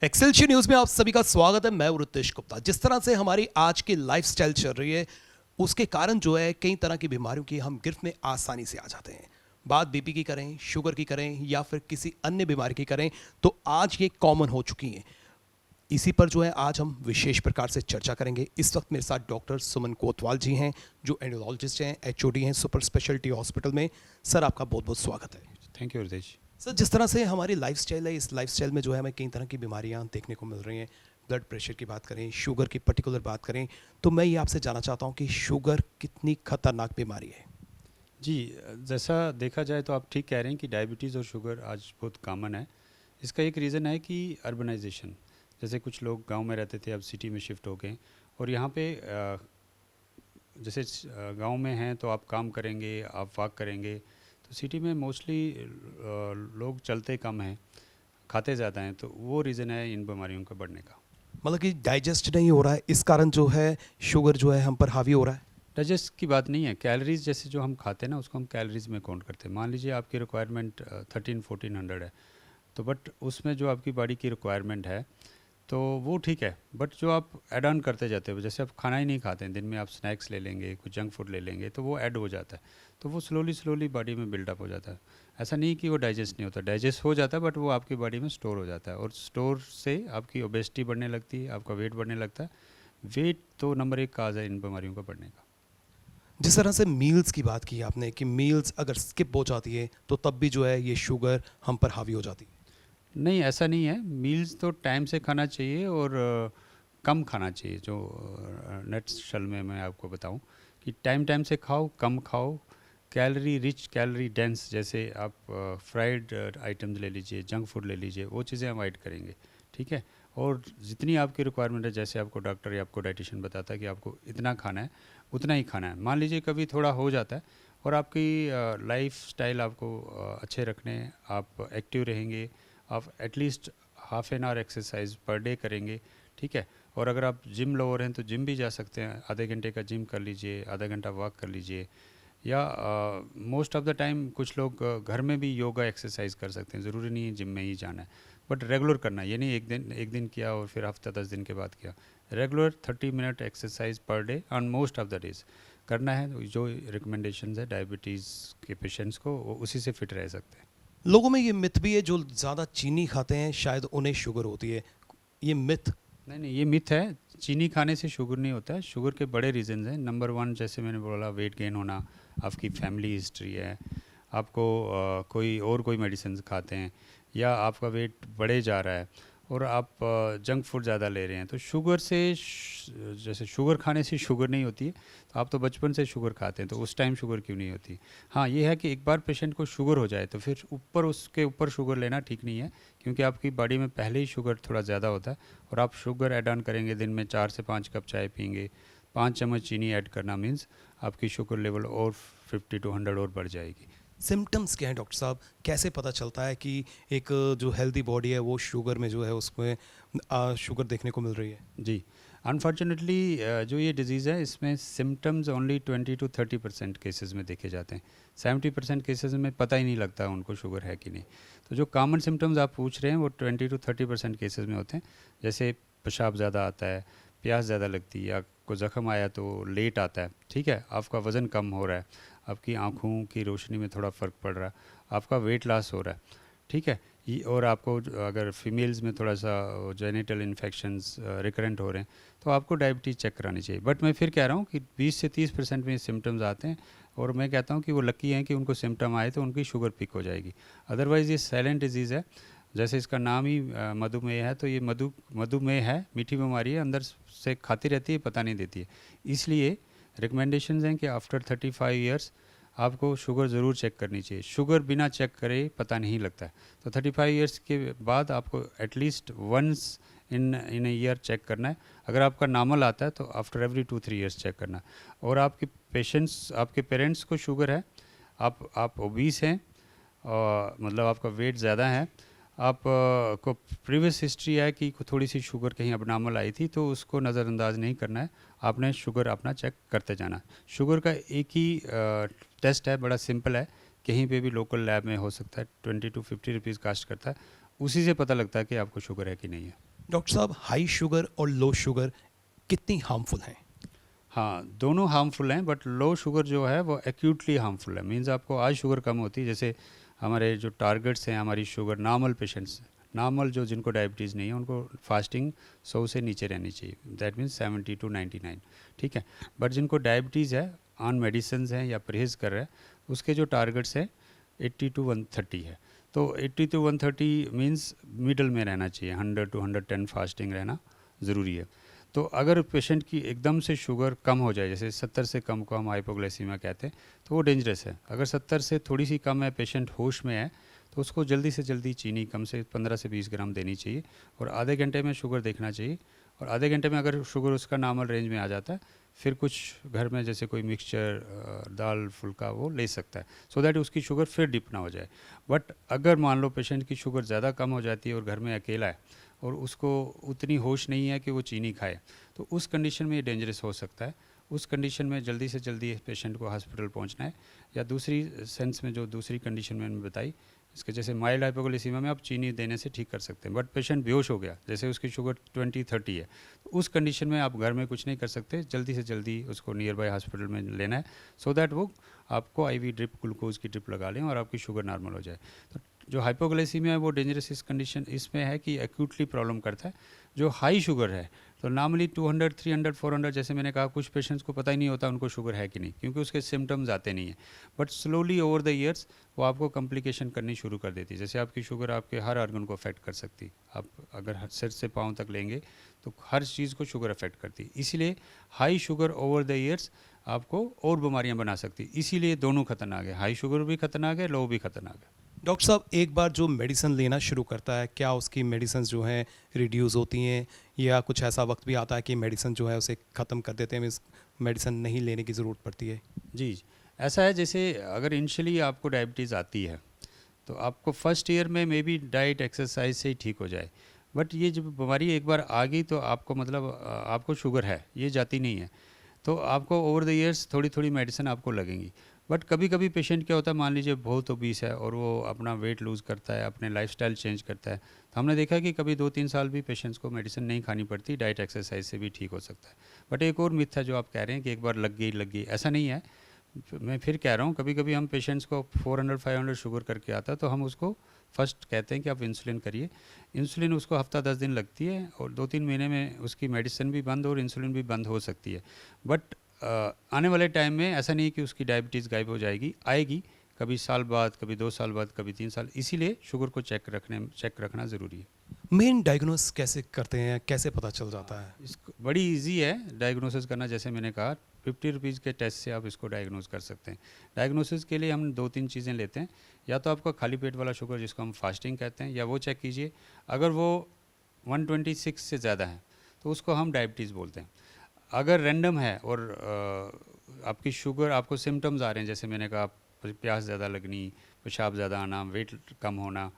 Excelsior news में आप सभी का स्वागत है। मैं हूं रितेश गुप्ता। जिस तरह से हमारी आज की लाइफस्टाइल चल रही है उसके कारण जो है कई तरह की बीमारियों की हम गिरफ्त में आसानी से आ जाते हैं। बात बीपी की करें, शुगर की करें या फिर किसी अन्य बीमारी की करें तो आज ये कॉमन हो चुकी हैं। इसी पर जो है आज हम विशेष प्रकार से चर्चा करेंगे। इस वक्त मेरे साथ डॉक्टर सुमन कोतवाल जी हैं जो एंडोलॉजिस्ट हैं, एचओडी हैं सुपर स्पेशलिटी हॉस्पिटल में। सर आपका बहुत बहुत स्वागत है। Thank you Ritesh. सर जिस तरह से हमारी लाइफस्टाइल है, इस लाइफस्टाइल में जो है हमें कई तरह की बीमारियां देखने को मिल रही हैं। ब्लड प्रेशर की बात करें, शुगर की पर्टिकुलर बात करें, तो मैं ये आपसे जानना चाहता हूं कि शुगर कितनी खतरनाक बीमारी है। जी, जैसा देखा जाए तो आप ठीक कह रहे हैं कि डायबिटीज़ और शुगर आज बहुत कॉमन है। इसका एक रीज़न है कि अर्बनाइजेशन, जैसे कुछ लोग गांव में रहते थे अब सिटी में शिफ्ट हो गए। और यहाँ पे जैसे गांव में हैं तो आप काम करेंगे, आप वॉक करेंगे। तो सिटी में मोस्टली लोग चलते कम हैं, खाते ज़्यादा हैं, तो वो रीज़न है इन बीमारियों का बढ़ने का। मतलब कि डाइजेस्ट नहीं हो रहा है, इस कारण जो है शुगर जो है हम पर हावी हो रहा है। डाइजेस्ट की बात नहीं है, कैलोरीज जैसे जो हम खाते हैं ना उसको हम कैलोरीज में काउंट करते हैं। मान लीजिए आपकी रिक्वायरमेंट 13-1400 है, तो बट उसमें जो आपकी बॉडी की रिक्वायरमेंट है तो वो ठीक है। बट जो आप ऐड ऑन करते जाते हो, जैसे आप खाना ही नहीं खाते हैं, दिन में आप स्नैक्स ले लेंगे, कुछ जंक फूड ले लेंगे, तो वो ऐड हो जाता है। तो वो स्लोली स्लोली बॉडी में बिल्डअप हो जाता है। ऐसा नहीं कि वो डाइजेस्ट नहीं होता, डाइजेस्ट हो जाता है, बट वो आपकी बॉडी में स्टोर हो जाता है और स्टोर से आपकी ओबेसिटी बढ़ने लगती है, आपका वेट बढ़ने लगता है। वेट तो नंबर 1 काज है इन बीमारियों का बढ़ने का। जिस तरह से मील्स की बात की आपने कि मील्स अगर स्किप हो जाती है तो तब भी जो है ये शुगर हम पर हावी हो जाती है। नहीं, ऐसा नहीं है। मील्स तो टाइम से खाना चाहिए और कम खाना चाहिए। जो नट्स में मैं आपको बताऊं कि टाइम टाइम से खाओ, कम खाओ। कैलोरी रिच, कैलोरी डेंस, जैसे आप फ्राइड आइटम्स ले लीजिए, जंक फूड ले लीजिए, वो चीज़ें अवॉइड करेंगे, ठीक है। और जितनी आपकी रिक्वायरमेंट है, जैसे आपको डॉक्टर या आपको डाइटिशियन बताता है कि आपको इतना खाना है, उतना ही खाना है। मान लीजिए कभी थोड़ा हो जाता है और आपकी लाइफ स्टाइल आपको अच्छे रखने हैं, आप एक्टिव रहेंगे, आप at least half an hour exercise per day करेंगे, ठीक है। और अगर आप जिम लवर हैं तो जिम भी जा सकते हैं, आधे घंटे का जिम कर लीजिए, आधा घंटा वॉक कर लीजिए। या मोस्ट ऑफ द टाइम कुछ लोग घर में भी योगा एक्सरसाइज कर सकते हैं, ज़रूरी नहीं है जिम में ही जाना है। बट रेगुलर करना है, ये नहीं एक दिन किया और फिर हफ्ता 10 दिन के बाद किया। Regular 30 minute exercise per day on most of the days करना है। जो रिकमेंडेशन है डायबिटीज़ के पेशेंट्स को, वो उसी से फिट रह सकते हैं। लोगों में ये मिथ भी है जो ज़्यादा चीनी खाते हैं शायद उन्हें शुगर होती है, ये मिथ। नहीं नहीं, ये मिथ है। चीनी खाने से शुगर नहीं होता है। शुगर के बड़े रीजंस हैं। नंबर 1, जैसे मैंने बोला, वेट गेन होना, आपकी फैमिली हिस्ट्री है, आपको कोई मेडिसिन खाते हैं, या आपका वेट बढ़े जा रहा है और आप जंक फूड ज़्यादा ले रहे हैं। तो शुगर से जैसे शुगर खाने से शुगर नहीं होती है, तो आप तो बचपन से शुगर खाते हैं, तो उस टाइम शुगर क्यों नहीं होती। हाँ, ये है कि एक बार पेशेंट को शुगर हो जाए तो फिर उसके ऊपर शुगर लेना ठीक नहीं है, क्योंकि आपकी बॉडी में पहले ही शुगर थोड़ा ज़्यादा होता है। और आप शुगर ऐड ऑन करेंगे, दिन में 4 से 5 कप चाय पियेंगे, 5 चम्मच चीनी ऐड करना मीन्स आपकी शुगर लेवल और 50-100 और बढ़ जाएगी। सिम्टम्स क्या हैं डॉक्टर साहब, कैसे पता चलता है कि एक जो हेल्दी बॉडी है वो शुगर में जो है उसमें शुगर देखने को मिल रही है। जी, अनफॉर्चुनेटली जो ये डिज़ीज़ है इसमें सिम्टम्स ओनली 20-30% केसेस में देखे जाते हैं। 70% केसेस में पता ही नहीं लगता उनको शुगर है कि नहीं। तो जो कॉमन सिम्टम्स आप पूछ रहे हैं वो 20-30% केसेस में होते हैं। जैसे पेशाब ज़्यादा आता है, प्यास ज़्यादा लगती है, या कोई ज़ख्म आया तो लेट आता है, ठीक है। आपका वज़न कम हो रहा है, आपकी आँखों की रोशनी में थोड़ा फ़र्क पड़ रहा है, आपका वेट लॉस हो रहा है, ठीक है। और आपको अगर फीमेल्स में थोड़ा सा जेनिटल इन्फेक्शंस रिकरेंट हो रहे हैं तो आपको डायबिटीज़ चेक करानी चाहिए। बट मैं फिर कह रहा हूँ कि 20 से 30% में सिम्टम्स आते हैं, और मैं कहता हूँ कि वो लकी हैं कि उनको सिम्टम आए तो उनकी शुगर पिक हो जाएगी। अदरवाइज़ ये साइलेंट डिजीज़ है। जैसे इसका नाम ही मधुमेह है, तो ये मधुमेह है, मीठी बीमारी है, अंदर से खाती रहती है, पता नहीं देती है। इसलिए रिकमेंडेशंस हैं कि आफ्टर 35 ईयर्स आपको शुगर ज़रूर चेक करनी चाहिए। शुगर बिना चेक करे पता नहीं लगता है। तो 35 ईयर्स के बाद आपको at least once in a year check करना है। अगर आपका नॉर्मल आता है तो आफ्टर एवरी 2-3 ईयर्स चेक करना है। और आपके पेरेंट्स को शुगर है, आप ओबीस हैं, मतलब आपका वेट ज़्यादा है, आप को प्रीवियस हिस्ट्री है कि थोड़ी सी शुगर कहीं अबनॉर्मल आई थी, तो उसको नज़रअंदाज नहीं करना है। आपने शुगर अपना चेक करते जाना। शुगर का एक ही टेस्ट है, बड़ा सिंपल है, कहीं पे भी लोकल लैब में हो सकता है, 20 to 50 रुपीज़ कास्ट करता है। उसी से पता लगता है कि आपको शुगर है कि नहीं है। डॉक्टर साहब, हाई शुगर और लो शुगर कितनी हार्मफुल हैं? हाँ, दोनों हार्मफुल हैं, बट लो शुगर जो है वो एक्यूटली हार्मफुल है। मीन्स आपको आज शुगर कम होती है, जैसे हमारे जो टारगेट्स हैं हमारी शुगर नॉर्मल पेशेंट्स, नॉर्मल जो जिनको डायबिटीज़ नहीं है उनको फास्टिंग 100 से नीचे रहनी चाहिए, दैट मीन्स 70 to 99, ठीक है। बट जिनको डायबिटीज़ है, ऑन मेडिसिन हैं या परहेज़ कर रहे हैं, उसके जो टारगेट्स हैं 80 to 130 है। तो 80 to 130 मीन्स मिडल में रहना चाहिए, 100 to 110 फास्टिंग रहना ज़रूरी है। तो अगर पेशेंट की एकदम से शुगर कम हो जाए, जैसे 70 से कम को हम हाइपोग्लाइसीमिया कहते हैं, तो वो डेंजरस है। अगर 70 से थोड़ी सी कम है, पेशेंट होश में है, तो उसको जल्दी से जल्दी चीनी कम से 15 से 20 ग्राम देनी चाहिए और आधे घंटे में शुगर देखना चाहिए। और आधे घंटे में अगर शुगर उसका नॉर्मल रेंज में आ जाता है, फिर कुछ घर में जैसे कोई मिक्सचर, दाल फुल्का वो ले सकता है, सो दैट उसकी शुगर फिर डिप ना हो जाए। बट अगर मान लो पेशेंट की शुगर ज़्यादा कम हो जाती है और घर में अकेला है और उसको उतनी होश नहीं है कि वो चीनी खाए, तो उस कंडीशन में ये डेंजरस हो सकता है। उस कंडीशन में जल्दी से जल्दी पेशेंट को हॉस्पिटल पहुंचना है। या दूसरी सेंस में जो दूसरी कंडीशन मैंने बताई, इसके जैसे माइल्ड हाइपोग्लाइसीमिया में आप चीनी देने से ठीक कर सकते हैं, बट पेशेंट बेहोश हो गया, जैसे उसकी शुगर 20-30 है, तो उस कंडीशन में आप घर में कुछ नहीं कर सकते, जल्दी से जल्दी उसको नियर बाय हॉस्पिटल में लेना है, सो दैट वो आपको आईवी ड्रिप, ग्लूकोज की ड्रिप लगा लें और आपकी शुगर नॉर्मल हो जाए। तो जो हाइपोग्लाइसीमिया है वो डेंजरस इस कंडीशन इसमें है कि एक्यूटली प्रॉब्लम करता है। जो हाई शुगर है, तो नॉर्मली 200, 300, 400, जैसे मैंने कहा, कुछ पेशेंट्स को पता ही नहीं होता उनको शुगर है कि नहीं, क्योंकि उसके सिम्टम्स आते नहीं हैं। But slowly over the years वो आपको कॉम्प्लिकेशन करनी शुरू कर देती है। जैसे आपकी शुगर आपके हर ऑर्गन को अफेक्ट कर सकती है। आप अगर सिर से पाँव तक लेंगे तो हर चीज़ को शुगर अफेक्ट करती है। इसीलिए high sugar over the years आपको और बीमारियां बना सकती है। इसीलिए दोनों खतरनाक है, हाई शुगर भी खतरनाक है, लो भी खतरनाक है। डॉक्टर साहब, एक बार जो मेडिसिन लेना शुरू करता है, क्या उसकी मेडिसिन जो हैं रिड्यूस होती हैं, या कुछ ऐसा वक्त भी आता है कि मेडिसिन जो है उसे ख़त्म कर देते हैं, मीन्स मेडिसिन नहीं लेने की ज़रूरत पड़ती है? जी, ऐसा है, जैसे अगर इनिशियली आपको डायबिटीज़ आती है तो आपको फर्स्ट ईयर में मे बी डाइट एक्सरसाइज से ही ठीक हो जाए। बट ये जब बीमारी एक बार आ गई तो आपको मतलब आपको शुगर है, ये जाती नहीं है, तो आपको ओवर द ईयर्स थोड़ी थोड़ी मेडिसिन आपको लगेंगी। बट कभी कभी पेशेंट क्या होता है, मान लीजिए बहुत ओबीस है और वो अपना वेट लूज़ करता है, अपने लाइफस्टाइल चेंज करता है, तो हमने देखा कि कभी 2-3 साल भी पेशेंट्स को मेडिसिन नहीं खानी पड़ती, डाइट एक्सरसाइज से भी ठीक हो सकता है। बट एक और मिथ है जो आप कह रहे हैं कि एक बार लग गई, ऐसा नहीं है। मैं फिर कह रहा हूँ, कभी कभी हम पेशेंट्स को 400-500 शुगर करके आता है तो हम उसको फर्स्ट कहते हैं कि आप इंसुलिन करिए। इंसुलिन उसको हफ्ता 10 दिन लगती है और 2-3 महीने में उसकी मेडिसिन भी बंद और इंसुलिन भी बंद हो सकती है। बट आने वाले टाइम में ऐसा नहीं कि उसकी डायबिटीज़ गायब हो जाएगी, आएगी कभी साल बाद, कभी 2 साल बाद, कभी 3 साल। इसीलिए शुगर को चेक रखना ज़रूरी है। मेन डायग्नोस कैसे करते हैं, कैसे पता चल जाता है? इसको बड़ी इजी है डायग्नोसिस करना, जैसे मैंने कहा 50 रुपीज़ के टेस्ट से आप इसको डायग्नोस कर सकते हैं। डायग्नोसिस के लिए हम 2-3 चीज़ें लेते हैं, या तो आपका खाली पेट वाला शुगर जिसको हम फास्टिंग कहते हैं, या वो चेक कीजिए। अगर वो 126 से ज़्यादा है तो उसको हम डायबिटीज़ बोलते हैं। अगर रैंडम है और आपकी शुगर, आपको सिम्टम्स आ रहे हैं, जैसे मैंने कहा प्यास ज़्यादा लगनी, पेशाब ज़्यादा आना, वेट कम होना,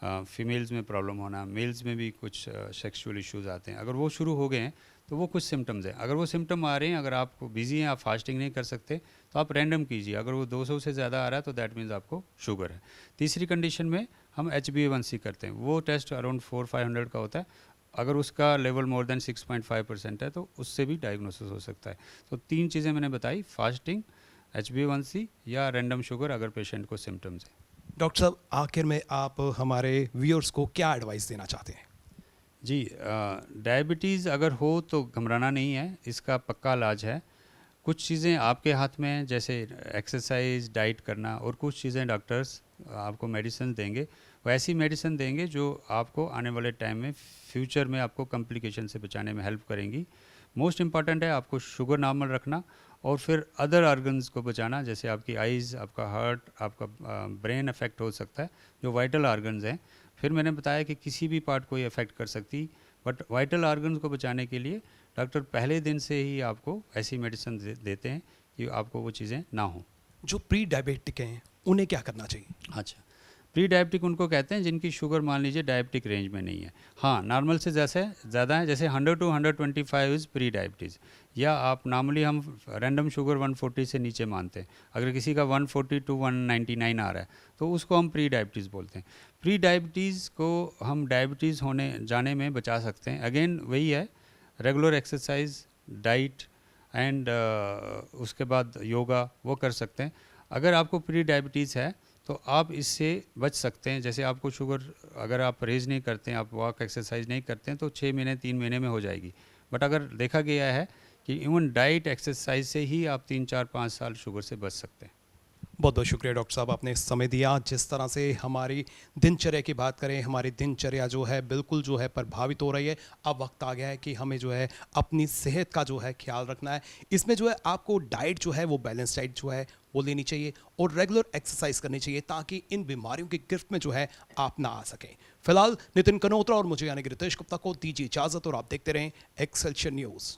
फीमेल्स में प्रॉब्लम होना, मेल्स में भी कुछ सेक्सुअल इश्यूज आते हैं, अगर वो शुरू हो गए हैं तो वो कुछ सिम्टम्स हैं। अगर वो सिम्टम आ रहे हैं, अगर आप बिजी हैं, आप फास्टिंग नहीं कर सकते, तो आप रैंडम कीजिए। अगर वो 200 से ज़्यादा आ रहा है तो दैट मीन्स आपको शुगर है। तीसरी कंडीशन में हम HbA1c करते हैं, वो टेस्ट अराउंड 400-500 का होता है। अगर उसका लेवल मोर देन 6.5% है तो उससे भी डायग्नोसिस हो सकता है। तो 3 चीज़ें मैंने बताई, फास्टिंग, HbA1c या रैंडम शुगर अगर पेशेंट को सिम्टम्स है। डॉक्टर साहब, आखिर में आप हमारे व्यूअर्स को क्या एडवाइस देना चाहते हैं? जी, डायबिटीज़ अगर हो तो घबराना नहीं है, इसका पक्का इलाज है। कुछ चीज़ें आपके हाथ में हैं, जैसे एक्सरसाइज, डाइट करना, और कुछ चीज़ें डॉक्टर्स आपको मेडिसिन देंगे, वो ऐसी मेडिसिन देंगे जो आपको आने वाले टाइम में, फ्यूचर में आपको कॉम्प्लिकेशन से बचाने में हेल्प करेंगी। मोस्ट इम्पॉर्टेंट है आपको शुगर नॉर्मल रखना और फिर अदर ऑर्गन्स को बचाना, जैसे आपकी आइज़, आपका हार्ट, आपका ब्रेन अफेक्ट हो सकता है, जो वाइटल ऑर्गन्स हैं। फिर मैंने बताया कि किसी भी पार्ट को ये अफेक्ट कर सकती, बट वाइटल ऑर्गन्स को बचाने के लिए डॉक्टर पहले दिन से ही आपको ऐसी मेडिसिन देते हैं कि आपको वो चीज़ें ना हो। जो प्री डायबिटिक हैं उन्हें क्या करना चाहिए? अच्छा, प्री डायबिटिक उनको कहते हैं जिनकी शुगर मान लीजिए डायबिटिक रेंज में नहीं है। हाँ, नॉर्मल से जैसे ज़्यादा है, जैसे 100 टू 125 इज़ प्री डायबिटीज़, या आप नॉर्मली हम रैंडम शुगर 140 से नीचे मानते हैं। अगर किसी का 140 टू 199 आ रहा है तो उसको हम प्री डायबिटीज़ बोलते हैं। प्री डायबिटीज़ को हम डायबिटीज़ होने जाने में बचा सकते हैं। अगेन वही है, रेगुलर एक्सरसाइज, डाइट एंड उसके बाद योगा वो कर सकते हैं। अगर आपको प्री डायबिटीज़ है तो आप इससे बच सकते हैं। जैसे आपको शुगर, अगर आप परहेज़ नहीं करते हैं, आप वॉक एक्सरसाइज नहीं करते हैं तो 6 महीने 3 महीने में हो जाएगी। बट अगर देखा गया है कि इवन डाइट एक्सरसाइज से ही आप 3 4 5 साल शुगर से बच सकते हैं। बहुत बहुत शुक्रिया डॉक्टर साहब, आपने समय दिया। जिस तरह से हमारी दिनचर्या की बात करें, हमारी दिनचर्या जो है बिल्कुल जो है प्रभावित हो रही है। अब वक्त आ गया है कि हमें जो है अपनी सेहत का जो है ख्याल रखना है। इसमें जो है आपको डाइट जो है वो बैलेंस डाइट जो है वो लेनी चाहिए और रेगुलर एक्सरसाइज करनी चाहिए ताकि इन बीमारियों की गिरफ्त में जो है आप ना आ सकें। फिलहाल नितिन कनोत्रा और मुझे यानी कि रितेश गुप्ता को दीजिए इजाज़त और आप देखते रहें एक्सेलशियर न्यूज़।